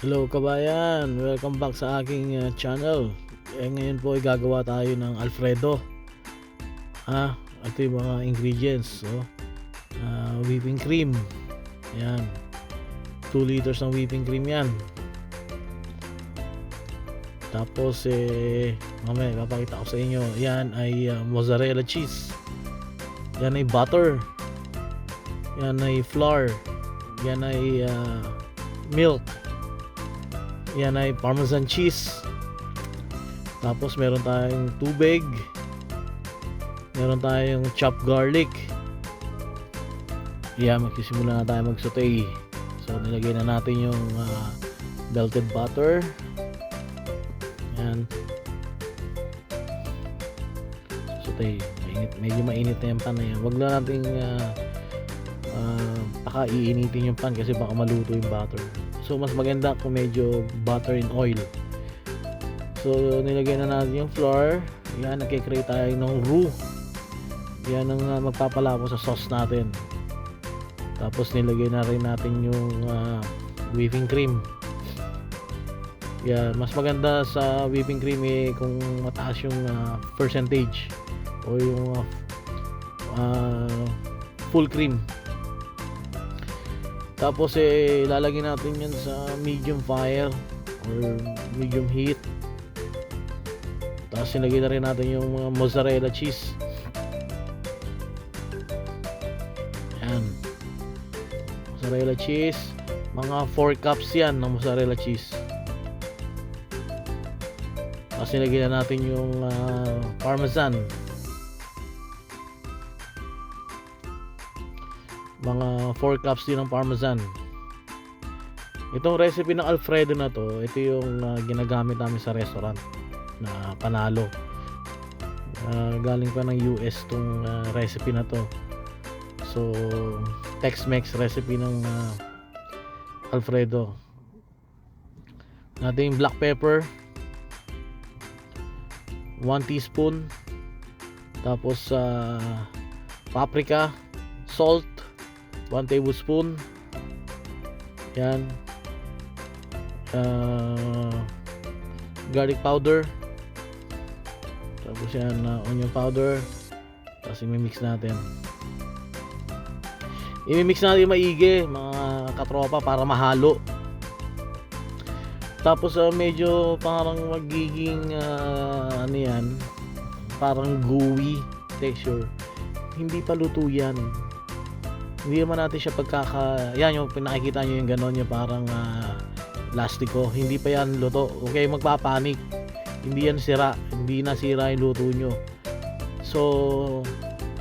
Hello kabayan, welcome back sa aking channel. Ngayon po ay gagawa tayo ng Alfredo. Ito yung mga ingredients. Whipping cream. Ayan. 2 liters ng whipping cream yan. Tapos mamaya papakita ko sa inyo. Yan ay mozzarella cheese. Yan ay butter. Yan ay flour. Yan ay milk. Yan ay parmesan cheese. Tapos meron tayong tubig. Meron tayong chopped garlic. Magsisimula na tayo mag-saute. So nilagay na natin yung melted butter. Yan. Saute. Medyo mainit na yung pan na yan. Huwag na nating iinitin yung pan kasi baka maluto yung butter. So mas maganda kung medyo butter in oil. So nilagay na natin yung flour. Yan, nagkikreate tayo ng roux. Yan ang magpapalabo sa sauce natin. Tapos nilagay na rin natin yung whipping cream. Yan, mas maganda sa whipping cream kung mataas yung percentage o yung full cream. Tapos lalagyan natin yan sa medium fire or medium heat. Tapos ilagay na rin natin yung mga mozzarella cheese. Yan. Mozzarella cheese. Mga 4 cups yan ng mozzarella cheese. Tapos ilagay na natin yung parmesan. Mga 4 cups din ng parmesan. Itong recipe ng Alfredo na to, ito yung ginagamit namin sa restaurant na panalo. Galing pa ng US tong recipe na to. So Tex-Mex recipe ng Alfredo. Natin black pepper 1 teaspoon. Tapos paprika, salt 1 tablespoon. Yan. Garlic powder. Tapos yan, onion powder. Tapos i-mix natin. I-mix natin maigi mga katropa para mahalo. Tapos medyo parang magiging ano yan, parang gooey texture. Hindi pa luto yan. Hindi naman natin siya yan yung pinakikita nyo yung ganon, yung parang lastiko. Hindi pa yan luto. Okay, magpapanik. Hindi yan sira. Hindi nasira yung luto nyo. So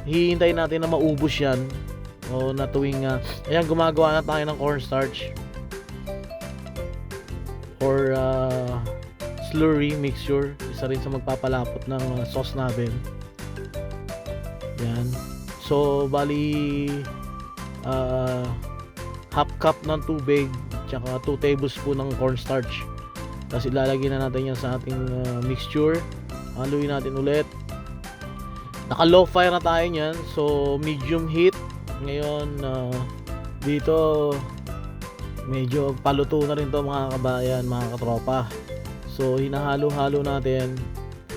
hihintayin natin na maubos yan. O na tuwing ayan, gumagawa na tayo ng cornstarch or slurry mixture. Isa rin sa magpapalapot ng sauce natin. Yan. So bali half cup ng tubig tsaka 2 tablespoon ng cornstarch. Tapos ilalagay na natin yan sa ating mixture. Haluin natin ulit. Naka low fire na tayo nyan, so medium heat. Ngayon dito medyo paluto na rin to mga kabayan, mga katropa. So hinahalo-halo natin.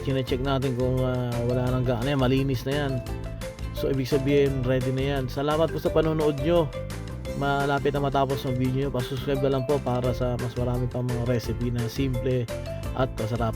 Chine-check natin kung wala nang gaano yan, malinis na yan. So ibig sabihin ready na yan. Salamat po sa panonood nyo. Malapit na matapos ang video nyo. Pasubscribe na lang po para sa mas marami pang mga recipe na simple at masarap.